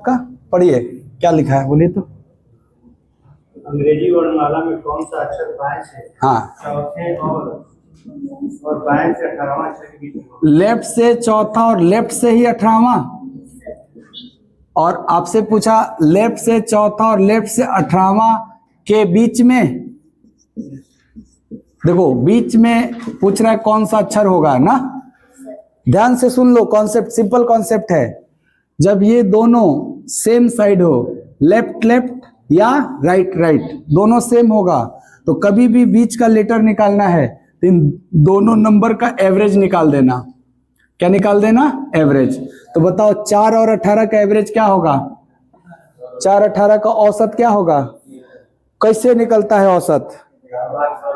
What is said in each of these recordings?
आपका, पढ़िए क्या लिखा है, बोलिए तो। अंग्रेजी वर्णमाला में कौन सा अक्षर बाएं से हाँ, चौथे और बाएं से 18वां अक्षर के बीच में होता लेफ्ट से चौथा और लेफ्ट से ही 18वां। और आपसे पूछा लेफ्ट से चौथा और लेफ्ट से 18वां के बीच में, देखो बीच में पूछ रहा है कौन सा अक्षर होगा ना। ध्यान से सुन लो, कॉन्सेप्ट सिंपल कॉन्सेप्ट है। जब ये दोनों सेम साइड हो, लेफ्ट लेफ्ट या राइट राइट, दोनों सेम होगा, तो कभी भी बीच का लेटर निकालना है तो इन दोनों नंबर का एवरेज निकाल देना। क्या निकाल देना? एवरेज। तो बताओ 4 और 18 का एवरेज क्या होगा? 4 18 का औसत क्या होगा? कैसे निकलता है औसत?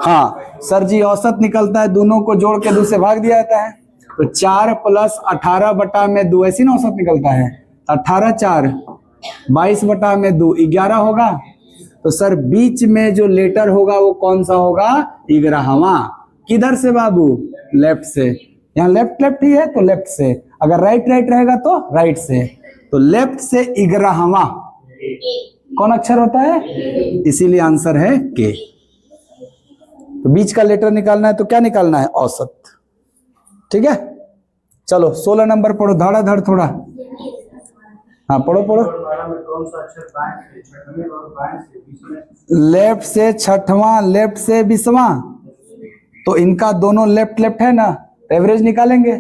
हाँ सर जी, औसत निकलता है, दोनों को जोड़ के 2 से भाग दिया जाता है। तो 4 + 18 बटा में 2, ऐसी ना औसत निकलता है। 18 4 22 बटा में 2 11 होगा। तो सर बीच में जो लेटर होगा वो कौन सा होगा? 11वां। किधर से बाबू? लेफ्ट से। यहाँ लेफ्ट लेफ्ट ही है तो लेफ्ट से, अगर राइट राइट रहेगा तो राइट से। तो लेफ्ट से 11वां कौन अक्षर होता है? इसीलिए आंसर है के। तो बीच का लेटर निकालना है तो क्या निकालना है? औसत। ठीक है, चलो 16 नंबर पढ़ो, धड़ाधड़ थोड़ा। हाँ पढ़ो पढ़ो। वर्णमाला में कौन सा अक्षर बाएं से छठवें और बाएं से 20वें? लेफ्ट से 6वां, लेफ्ट से 20वां। तो इनका दोनों लेफ्ट लेफ्ट है ना, एवरेज निकालेंगे।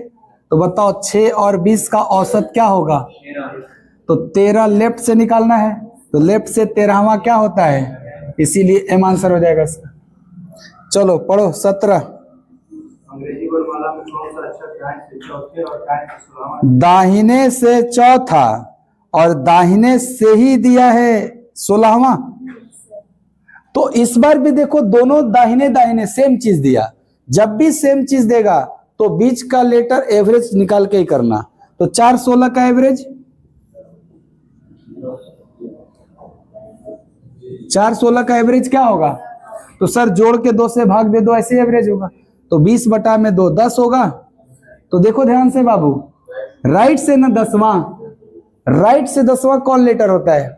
तो बताओ 6 और 20 का औसत क्या होगा? तो 13 लेफ्ट से निकालना है, तो लेफ्ट से 13वां क्या होता है? इसीलिए एम आंसर हो जाएगा इसका। चलो पढ़ो 17। अंग्रेजी वर्णमाला में कौन सा अक्षर दाएं से चौथे और दाएं से 16वां? दाहिने से चौथा और दाहिने से ही दिया है 16वां। तो इस बार भी देखो दोनों दाहिने दाहिने सेम चीज दिया। जब भी सेम चीज देगा तो बीच का लेटर एवरेज निकाल के ही करना। तो 4 16 का एवरेज, 4 16 का एवरेज क्या होगा? तो सर जोड़ के 2 से भाग दे दो, ऐसे एवरेज होगा। तो 20 बटा में 2 10 होगा। तो देखो ध्यान से बाबू, राइट से ना 10वां, राइट से 10वां कौन लेटर होता है?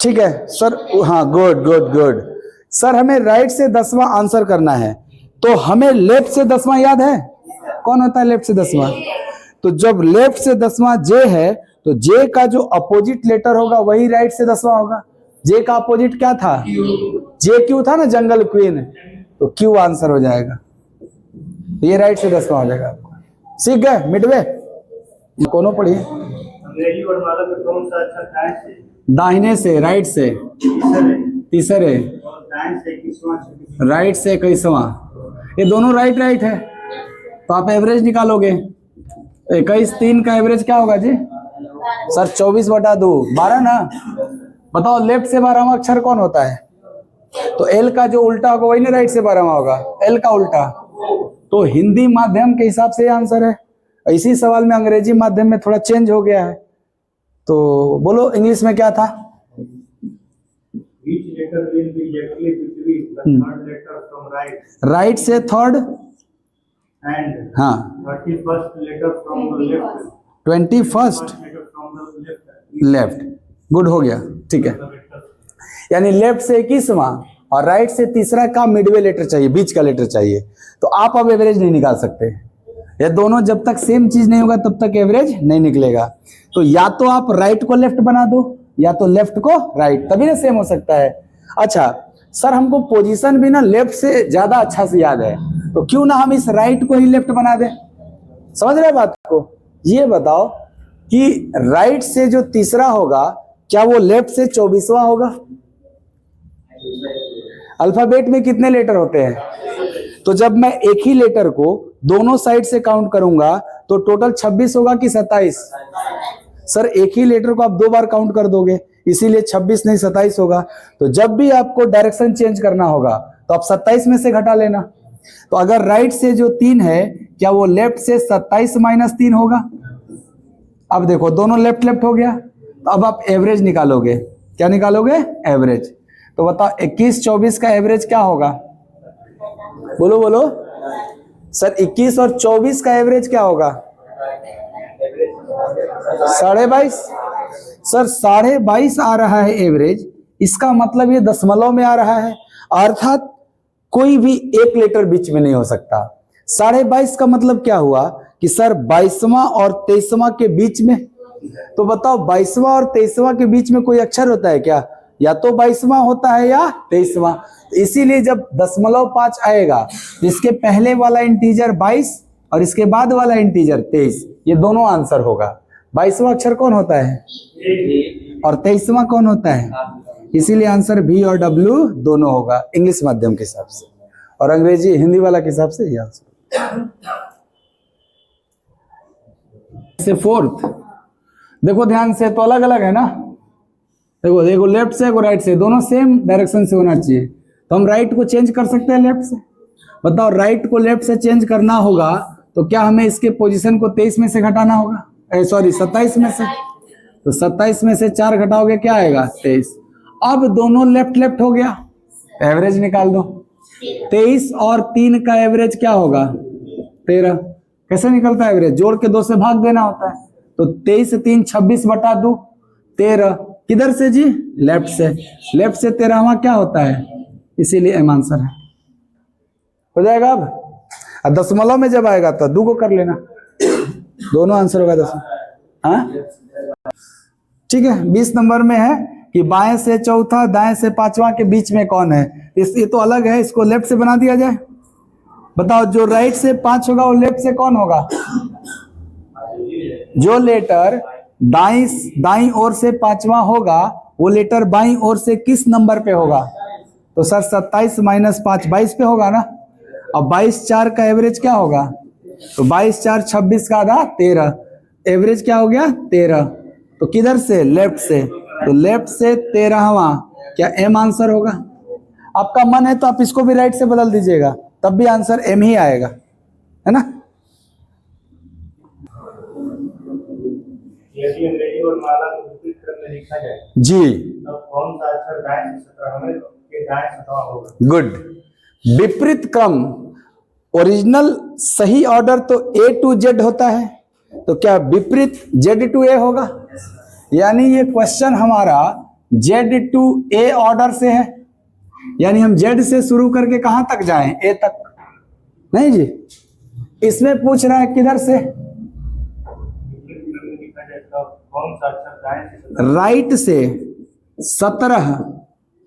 ठीक है सर, हाँ गुड गुड गुड। सर हमें राइट से 10वां आंसर करना है, तो हमें लेफ्ट से 10वां याद है? कौन होता है लेफ्ट से 10वां? तो जब लेफ्ट से 10वां जे है, तो जे का जो अपोजिट लेटर होगा वही राइट से 10वां होगा। जे का अपोजिट क्या था? जे क्यू था ना, जंगल क्वीन। तो क्यू आंसर हो जाएगा, ये राइट से 10वां हो जाएगा। सीख गए मिडवे? कोनो पढ़िए। अंग्रेजी वर्णमाला में कौन सा अक्षर दाएं से दाहिने से, राइट से तीसरे, और दाएं से 21वां अक्षर के बीच? राइट से 21वां। ये दोनों राइट राइट है, तो आप एवरेज निकालोगे। 21 3 का एवरेज क्या होगा जी? सर 24 बटा 2 12 ना। बताओ लेफ्ट से 12वां अक्षर कौन होता है? तो एल का जो उल्टा होगा वही ना राइट से 12वां होगा, एल का उल्टा। तो हिंदी माध्यम के हिसाब से आंसर है। इसी सवाल में अंग्रेजी माध्यम में थोड़ा चेंज हो गया है। तो बोलो इंग्लिश में क्या था? Each letter will be exactly between the third letter from right right से थर्ड and हाँ 31st letter from the left. 21st Letter from the left. Left. Good हो गया, ठीक है। यानी लेफ्ट से 21वां और राइट से तीसरा का मिडवे लेटर चाहिए, बीच का लेटर चाहिए। तो आप अब एवरेज नहीं निकाल सकते। ये दोनों जब तक सेम चीज नहीं होगा तब तक एवरेज नहीं निकलेगा। तो या तो आप राइट को लेफ्ट बना दो या तो लेफ्ट को राइट, तभी ना सेम हो सकता है। अच्छा सर हमको पोजीशन भी ना लेफ्ट से ज्यादा अच्छा से याद है, तो क्यों ना हम इस राइट को ही लेफ्ट बना दें। समझ रहे बात को? ये बताओ कि राइट से जो तीसरा होगा क्या वो लेफ्ट से 24वां होगा? अल्फाबेट में कितने लेटर होते हैं? तो जब मैं एक ही लेटर को दोनों साइड से काउंट करूंगा तो टोटल 26 होगा कि 27? सर एक ही लेटर को आप 2 बार काउंट कर दोगे, इसीलिए 26 नहीं 27 होगा। तो जब भी आपको डायरेक्शन चेंज करना होगा तो आप 27 में से घटा लेना। तो अगर राइट से जो 3 है क्या वो लेफ्ट से 27 - 3 होगा? अब देखो दोनों लेफ्ट लेफ्ट हो गया। तो अब आप एवरेज निकालोगे। क्या निकालोगे? एवरेज। तो बताओ 21 24 का एवरेज क्या होगा? बोलो बोलो सर 21 और 24 का एवरेज क्या होगा? 22.5। सर 22.5 आ रहा है एवरेज, इसका मतलब ये दशमलव में आ रहा है, अर्थात कोई भी एक लेटर बीच में नहीं हो सकता। 22.5 का मतलब क्या हुआ कि सर 22वां और 23वां के बीच में। तो बताओ 22वां और 23वां के बीच में कोई अक्षर होता है क्या? या तो 22वां होता है या 23वां। इसीलिए जब 0.5 आएगा तो इसके पहले वाला इंटीजर 22 और इसके बाद वाला इंटीजर 23, ये दोनों आंसर होगा। 22वां अक्षर कौन होता है और 23वां कौन होता है? इसीलिए आंसर बी और डब्ल्यू दोनों होगा, इंग्लिश माध्यम के हिसाब से, और अंग्रेजी हिंदी वाला के हिसाब से ये आंसर। से फोर्थ, देखो ध्यान से, तो अलग अलग है ना, देखो देखो लेफ्ट से और राइट से, दोनों सेम डायरेक्शन से होना चाहिए। तो हम राइट को चेंज कर सकते हैं लेफ्ट से। बताओ राइट को लेफ्ट से चेंज करना होगा तो क्या हमें इसके पोजीशन को 23 में से घटाना होगा, 27 में से। तो 27 में से 4 घटाओगे क्या आएगा? 23। अब दोनों लेफ्ट लेफ्ट हो गया, एवरेज निकाल दो। 23 और 3 का एवरेज क्या होगा? 13। कैसे निकलता है एवरेज? जोड़ के 2 से भाग देना होता है। तो 23 से 3 26 बटा 2 13। किधर से जी? लेफ्ट से। लेफ्ट से 13वां क्या होता है? इसीलिए एम आंसर है। हो जाएगा। अब दशमलव में जब आएगा तो 2 को कर लेना, दोनों आंसर होगा 10। हाँ ठीक है। 20 नंबर में है कि बाएं से चौथा दाएं से 5वां के बीच में कौन है। ये तो अलग है, इसको लेफ्ट से बना दिया जाए। बताओ जो राइट से 5 होगा वो लेफ्ट से कौन होगा? जो लेटर दाईं ओर से 5वां होगा वो लेटर बाईं ओर से किस नंबर पे होगा? तो सर 27 - 5 22 पे होगा ना। अब 22/4 का एवरेज क्या होगा? तो 22/4 26 का आधा 13, एवरेज क्या हो गया? 13। तो किधर से? लेफ्ट से। तो लेफ्ट से 13वां क्या एम आंसर होगा? आपका मन है तो आप इसको भी राइट से बदल दीजिएगा, तब भी आंसर एम ही आएगा, है ना। यदि अंग्रेजी वर्णमाला को विपरीत क्रम में लिखा जाए जी, तो कौन सा अक्षर दाएं से 17वें के दाएं 7वां होगा? गुड। विपरीत क्रम, ओरिजिनल सही ऑर्डर तो A to Z होता है, तो क्या विपरीत Z to A होगा? यानी ये क्वेश्चन हमारा Z to A ऑर्डर से है, यानी हम Z से शुरू करके कहां तक जाएं? A तक नहीं जी। इसमें पूछ रहा है किधर से? कौन सा अक्षर दाएं से राइट से 17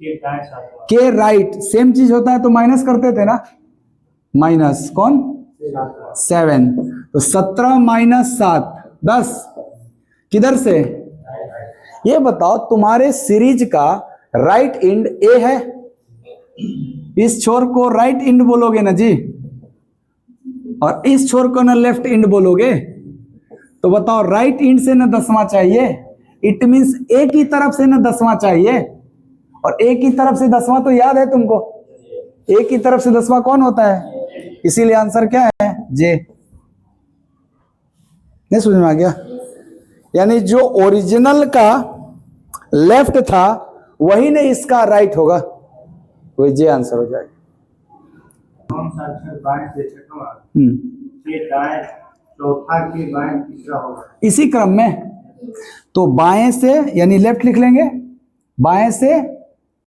के दाएं 7वां के राइट सेम चीज होता है तो माइनस करते थे ना, माइनस कौन? 7। तो 17 - 7 10 किधर से? ये बताओ तुम्हारे सीरीज का राइट एंड ए है, इस छोर को राइट एंड बोलोगे ना जी, और इस छोर को ना लेफ्ट एंड बोलोगे। तो बताओ राइट एंड से ना 10वां चाहिए, इट मींस ए की तरफ से ना 10वां चाहिए, और ए की तरफ से 10वां तो याद है तुमको, ए की तरफ से 10वां कौन होता है? इसीलिए आंसर क्या है? जे। नहीं समझ में आ गया? यानी जो ओरिजिनल का लेफ्ट था वही ने इसका राइट होगा, वही जे आंसर हो जाएगा। कौन सा अक्षर बाएं से 6वां के दाएं चौथा के बाएं तीसरा होगा? इसी क्रम में। तो बाएं से यानी लेफ्ट लिख लेंगे, बाएं से